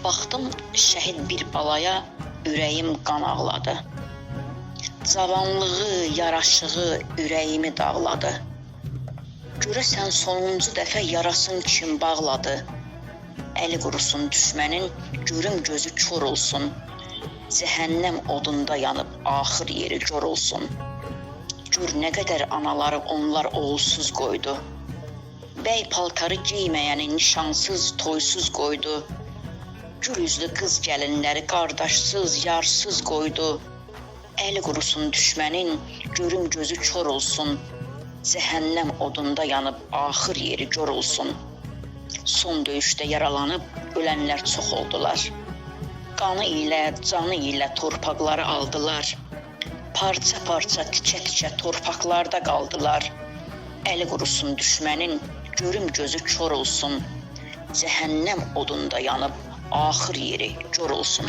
Baxdım şəhid bir balaya, ürəyim qan ağladı. Cavanlığı, yaraşığı ürəyimi dağladı. Görəsən sonuncu dəfə yarasın kim bağladı? Əli qurusun düşmənin, görüm gözü kör olsun. Cəhənnəm odunda yanıb axır yeri gör olsun. Gör nə qədər anaları onlar oğulsuz qoydu. Bəy paltarı giyməyəni nişansız, toysuz qoydu. Gül üzlü qız gəlinləri qardaşsız, yarsız qoydu. Əli qurusun düşmənin, görüm gözü kör olsun. Cəhənnəm odunda yanıb axır yeri gör olsun. Son döyüşdə yaralanıb ölənlər çox oldular. Qanı ilə, canı ilə torpaqları aldılar. Parça-parça, tikə-tikə torpaqlarda qaldılar. Əli qurusun düşmənin, görüm gözü kör olsun. Cəhənnəm odunda yanıb axır yeri gör olsun.